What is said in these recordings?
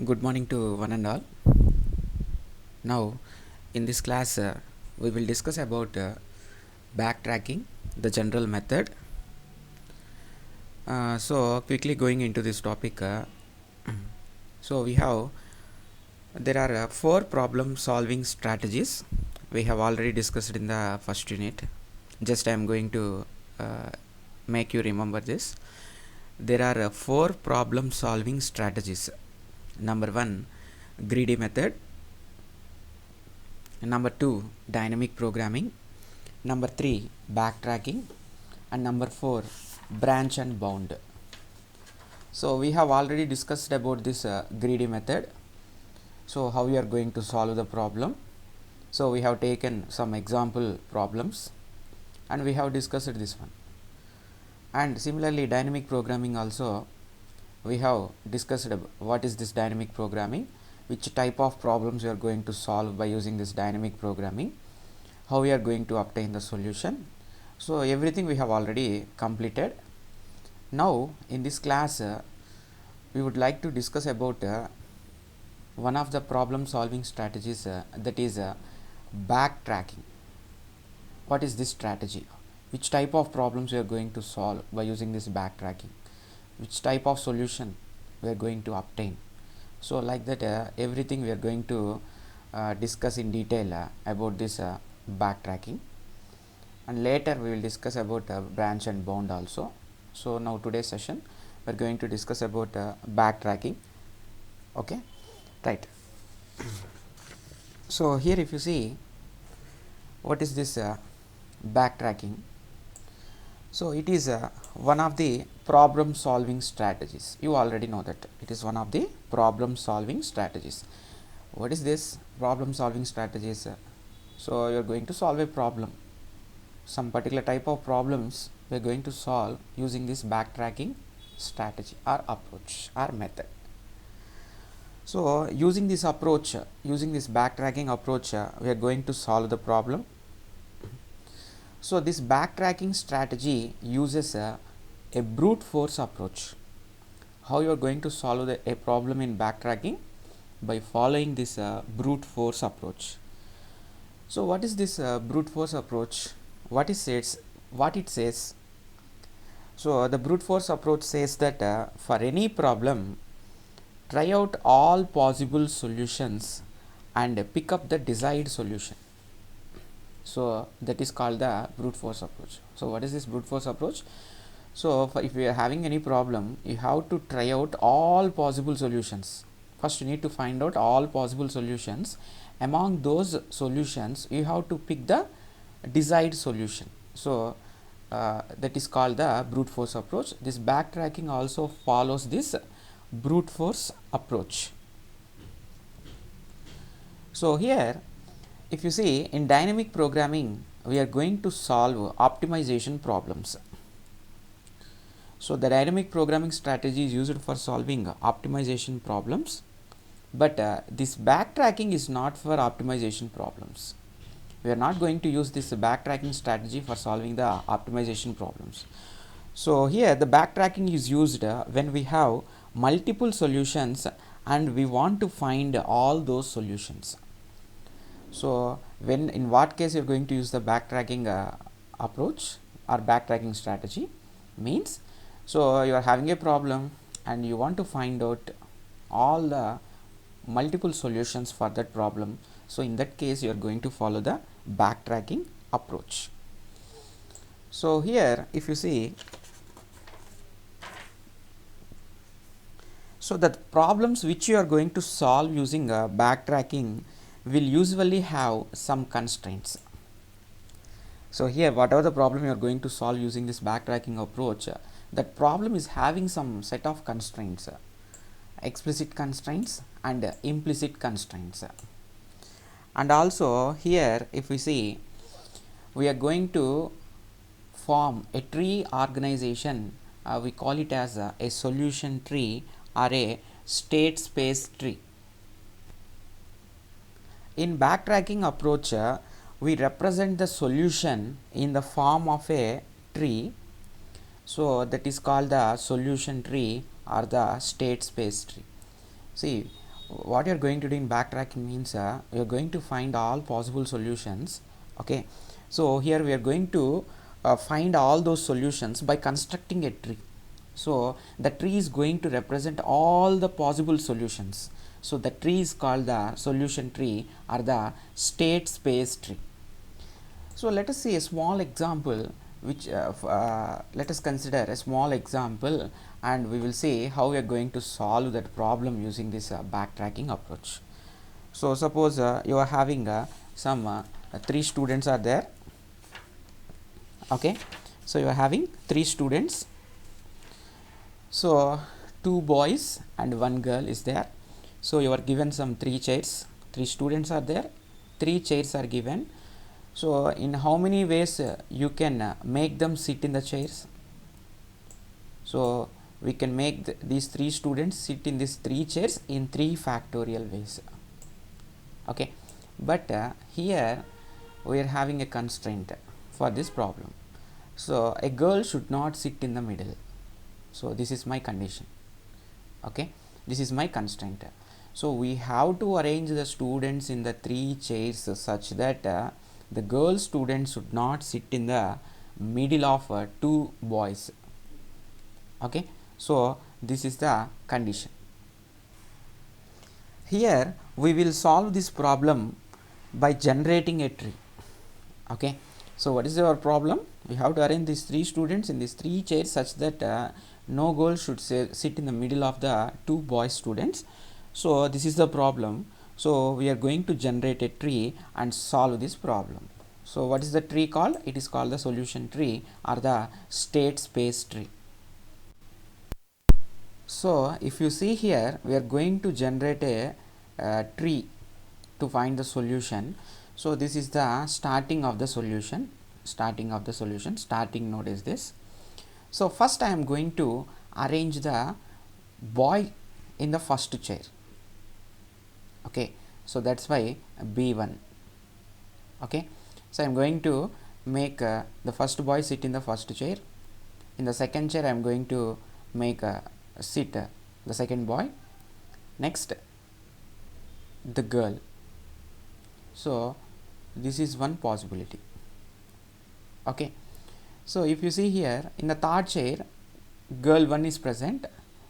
Good morning to one and all. Now, in this class, we will discuss about backtracking, the general method. So, quickly going into this topic, so we have there are four problem solving strategies. We have already discussed in the first unit. Just I am going to uh, make you remember this. There are four problem solving strategies. Number one, greedy method. Number two, dynamic programming. Number three, backtracking. And number four, branch and bound. So we have already discussed about this greedy method. So how we are going to solve the problem. So we have taken some example problems and we have discussed this one. And similarly, dynamic programming also we have discussed what is this dynamic programming, which type of problems we are going to solve by using this dynamic programming, how we are going to obtain the solution. So everything we have already completed. Now in this class we would like to discuss about one of the problem solving strategies, that is backtracking. What is this strategy? Which type of problems we are going to solve by using this backtracking? Which type of solution we are going to obtain? So like that everything we are going to discuss in detail about this backtracking, and later we will discuss about branch and bound also. So now today's session we are going to discuss about backtracking. Okay, right. So here if you see what is this backtracking, so it is one of the problem solving strategies. You already know that it is one of the problem solving strategies. What is this problem solving strategies? So you are going to solve a problem, some particular type of problems we are going to solve using this backtracking strategy or approach or method. So using this approach, using this backtracking approach, we are going to solve the problem. So this backtracking strategy uses a brute force approach. How you are going to solve a problem in backtracking? By following this brute force approach. So what is this brute force approach? What it says? So the brute force approach says that for any problem, try out all possible solutions and pick up the desired solution. So that is called the brute force approach. So what is this brute force approach? So if you are having any problem, you have to try out all possible solutions. First you need to find out all possible solutions. Among those solutions you have to pick the desired solution. So that is called the brute force approach. This backtracking also follows this brute force approach. So here if you see, in dynamic programming we are going to solve optimization problems. So the dynamic programming strategy is used for solving optimization problems, but this backtracking is not for optimization problems. We are not going to use this backtracking strategy for solving the optimization problems. So here the backtracking is used when we have multiple solutions and we want to find all those solutions. So when in what case you are going to use the backtracking approach or backtracking strategy means, so you are having a problem and you want to find out all the multiple solutions for that problem. So in that case you are going to follow the backtracking approach. So here if you see, so the problems which you are going to solve using backtracking will usually have some constraints. So here whatever the problem you are going to solve using this backtracking approach, that problem is having some set of constraints, explicit constraints and implicit constraints. And also here if we see, we are going to form a tree organization, we call it as a solution tree or a state space tree. In backtracking approach, we represent the solution in the form of a tree. So that is called the solution tree or the state space tree. See, what you're going to do in backtracking means you're going to find all possible solutions. Okay, so here we are going to find all those solutions by constructing a tree. So the tree is going to represent all the possible solutions. So the tree is called the solution tree or the state space tree. So let us see a small example which let us consider a small example, and we will see how we are going to solve that problem using this backtracking approach. So suppose you are having some 3 students are there. Okay, so you are having 3 students. So 2 boys and 1 girl is there. So you are given some 3 chairs, 3 students are there, 3 chairs are given. So in how many ways you can make them sit in the chairs? So we can make these 3 students sit in these 3 chairs in 3 factorial ways. Okay, but here we are having a constraint for this problem. So a girl should not sit in the middle. So this is my condition. Okay, this is my constraint. So we have to arrange the students in the 3 chairs such that the girl students should not sit in the middle of 2 boys. Okay, so this is the condition. Here we will solve this problem by generating a tree. Okay, so what is our problem? We have to arrange these 3 students in these 3 chairs such that no girl should sit in the middle of the 2 boy students. So this is the problem. So we are going to generate a tree and solve this problem. So what is the tree called? It is called the solution tree or the state space tree. So if you see here, we are going to generate a tree to find the solution. So this is the starting of the solution. Starting node is this. So first I am going to arrange the boy in the first chair. Okay, so that's why B1. Okay, so I am going to make the first boy sit in the first chair. In the second chair I am going to make sit the second boy. Next the girl. So this is one possibility. Okay, so if you see here in the third chair girl 1 is present,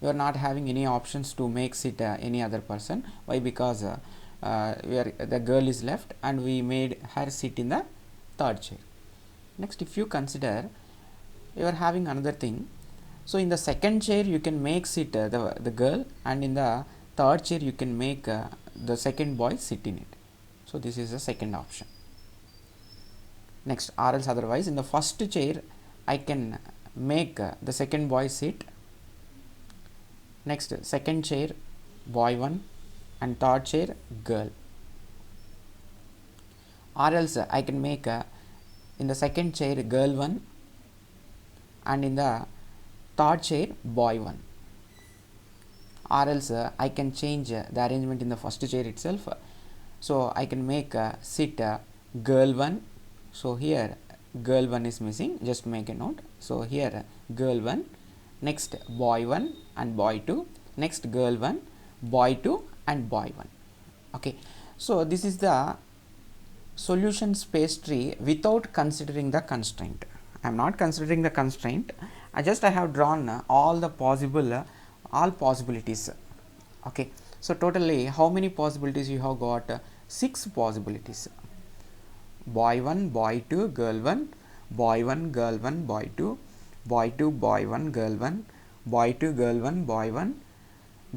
you are not having any options to make sit any other person. Why? Because the girl is left and we made her sit in the third chair. Next, if you consider, you are having another thing. So in the second chair you can make sit the girl, and in the third chair you can make the second boy sit in it. So this is the second option. Next, or else otherwise in the first chair I can make the second boy sit. Next, second chair boy 1 and third chair girl. Or else I can make in the second chair girl 1 and in the third chair boy 1. Or else I can change the arrangement in the first chair itself. So I can make sit girl 1. So here girl 1 is missing, just make a note. So here girl 1, next boy 1 and boy 2, next girl 1, boy 2 and boy 1. Okay, so this is the solution space tree without considering the constraint. I am not considering the constraint. I have drawn all the possible all possibilities. Okay, so totally how many possibilities you have got? 6 possibilities. Boy 1, boy 2, girl 1, boy 1, girl 1, boy 2, boy 2, boy 1, girl 1, boy 2, girl 1, boy 1,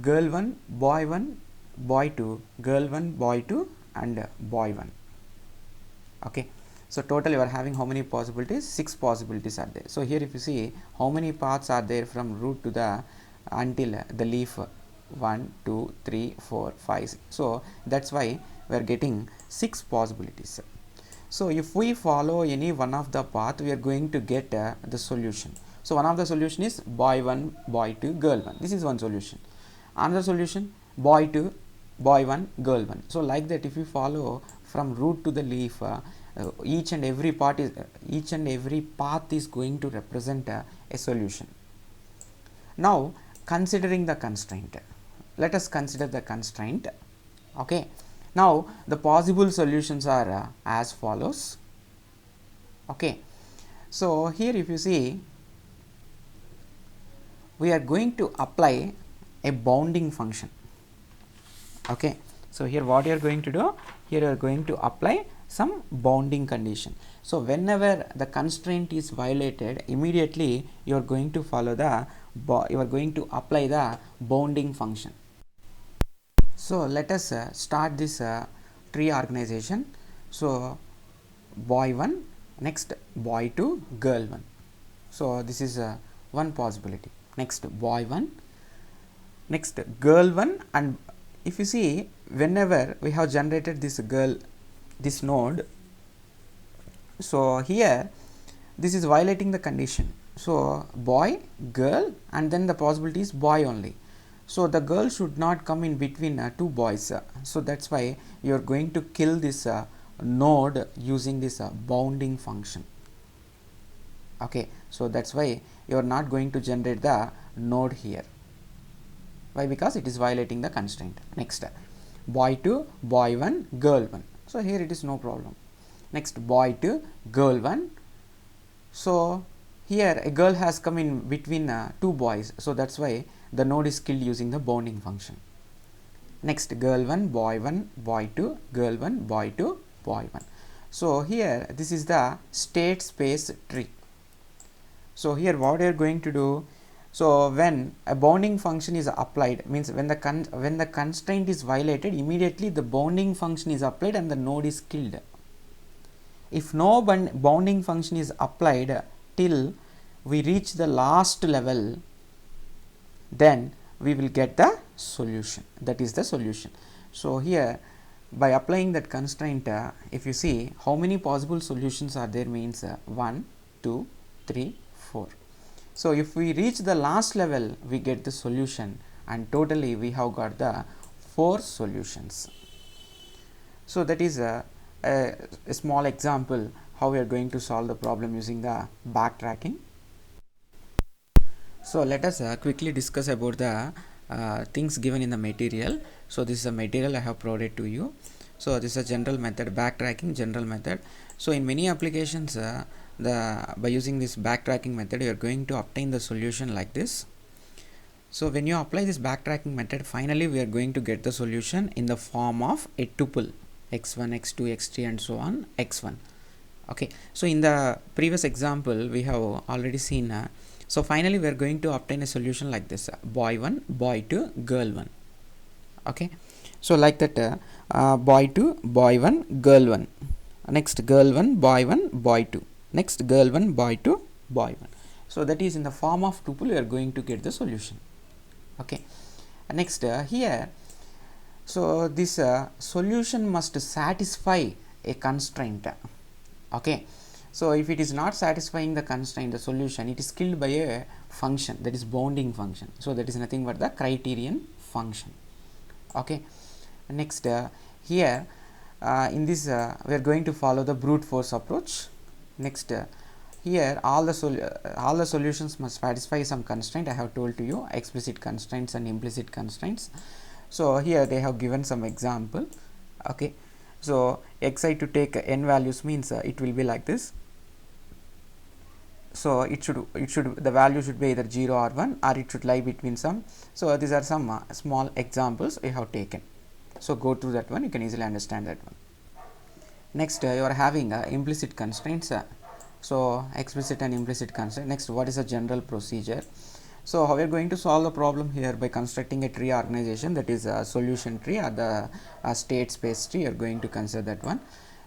girl 1, boy 1, boy 2, girl 1, boy 2 and boy 1. Okay, so total you are having how many possibilities? 6 possibilities are there. So here if you see how many paths are there from root to the until the leaf 1, 2, 3, 4, 5, 6. So that's why we are getting 6 possibilities. So if we follow any one of the path, we are going to get the solution. So one of the solution is boy 1, boy 2, girl 1. This is one solution. Another solution boy 2, boy 1, girl 1. So like that, if you follow from root to the leaf, each and every path is going to represent a solution. Now considering the constraint, let us consider the constraint. Okay, now the possible solutions are as follows. Okay, so here if you see, we are going to apply a bounding function. Okay, so here what you are going to do, here you are going to apply some bounding condition. So whenever the constraint is violated, immediately you are going to follow the you are going to apply the bounding function. So let us start this tree organization. So boy 1, next boy 2, girl 1. So this is one possibility. Next boy 1, next girl 1, and if you see, whenever we have generated this girl, this node, so here this is violating the condition. So boy, girl, and then the possibility is boy only. So the girl should not come in between two boys. So that's why you are going to kill this node using this bounding function. Okay, so that's why you are not going to generate the node here. Why? Because it is violating the constraint. Next, boy 2, boy 1, girl 1. So here it is no problem. Next, boy 2, girl 1. So here a girl has come in between two boys. So that's why the node is killed using the bounding function. Next, girl 1, boy 1, boy 2, girl 1, boy 2, boy 1. So here this is the state space tree. So here what you are going to do, so when a bounding function is applied, means when the constraint is violated, immediately the bounding function is applied and the node is killed. If no bounding function is applied till we reach the last level, then we will get the solution. That is the solution. So here by applying that constraint, if you see how many possible solutions are there, means 1, 2, 3, 4. So if we reach the last level, we get the solution, and totally we have got the 4 solutions. So that is a small example how we are going to solve the problem using the backtracking. So let us quickly discuss about the things given in the material. So this is the material I have provided to you. So this is a general method, backtracking general method. So in many applications, by using this backtracking method, you are going to obtain the solution like this. So when you apply this backtracking method, finally we are going to get the solution in the form of a tuple x1, x2, x3 and so on x1. Okay, so in the previous example we have already seen, so finally we are going to obtain a solution like this, boy 1, boy 2, girl 1. Okay, so like that, boy 2, boy 1, girl 1, next girl 1, boy 1, boy 2, next girl 1, boy 2, boy 1. So that is in the form of tuple we are going to get the solution. Okay, next here, so this solution must satisfy a constraint. Okay, so if it is not satisfying the constraint, the solution, it is killed by a function, that is bounding function. So that is nothing but the criterion function. Okay, next here in this we are going to follow the brute force approach. Next here all the solutions must satisfy some constraint. I have told to you explicit constraints and implicit constraints. So here they have given some example. Okay, so xi to take n values means it will be like this. So it should the value should be either 0 or 1, or it should lie between some. So these are some small examples I have taken. So go through that one, you can easily understand that one. Next you are having implicit constraints. So explicit and implicit constraint. Next, what is a general procedure? So how we are going to solve the problem here by constructing a tree organization, that is a solution tree or the state space tree. You are going to consider that one.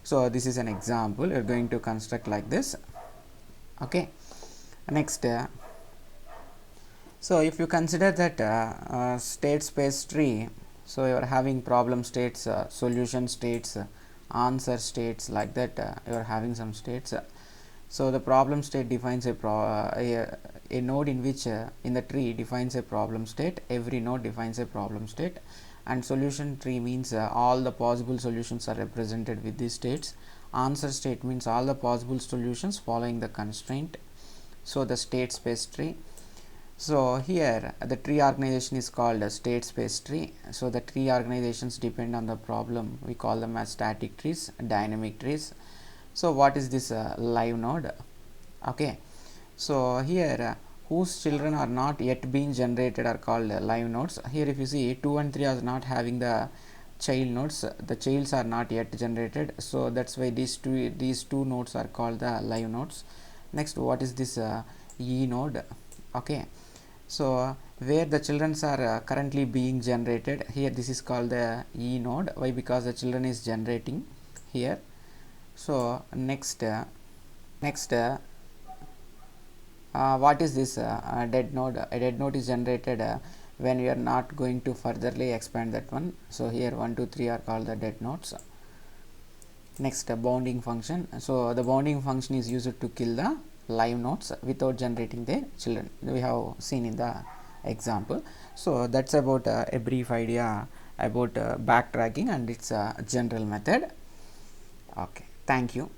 So this is an example. You are going to construct like this. Okay, next so if you consider that state space tree, so you are having problem states, solution states, answer states, like that you are having some states. So the problem state defines a node in which in the tree defines a problem state. Every node defines a problem state, and solution tree means all the possible solutions are represented with these states. Answer state means all the possible solutions following the constraint. So the state space tree. So here the tree organization is called a state space tree. So the tree organizations depend on the problem. We call them as static trees, dynamic trees. So what is this live node? Okay, so here whose children are not yet being generated are called live nodes. Here if you see 2 and 3 are not having the child nodes, the childs are not yet generated, so that's why these two nodes are called the live nodes. Next, what is this e node? Okay, so where the children are currently being generated, here this is called the e node. Why? Because the children is generating here. So next what is this dead node? A dead node is generated when we are not going to furtherly expand that one. So here 1 2 3 are called the dead nodes. Next, bounding function. So the bounding function is used to kill the live nodes without generating the children. We have seen in the example. So that's about a brief idea about backtracking and its general method. Okay, thank you.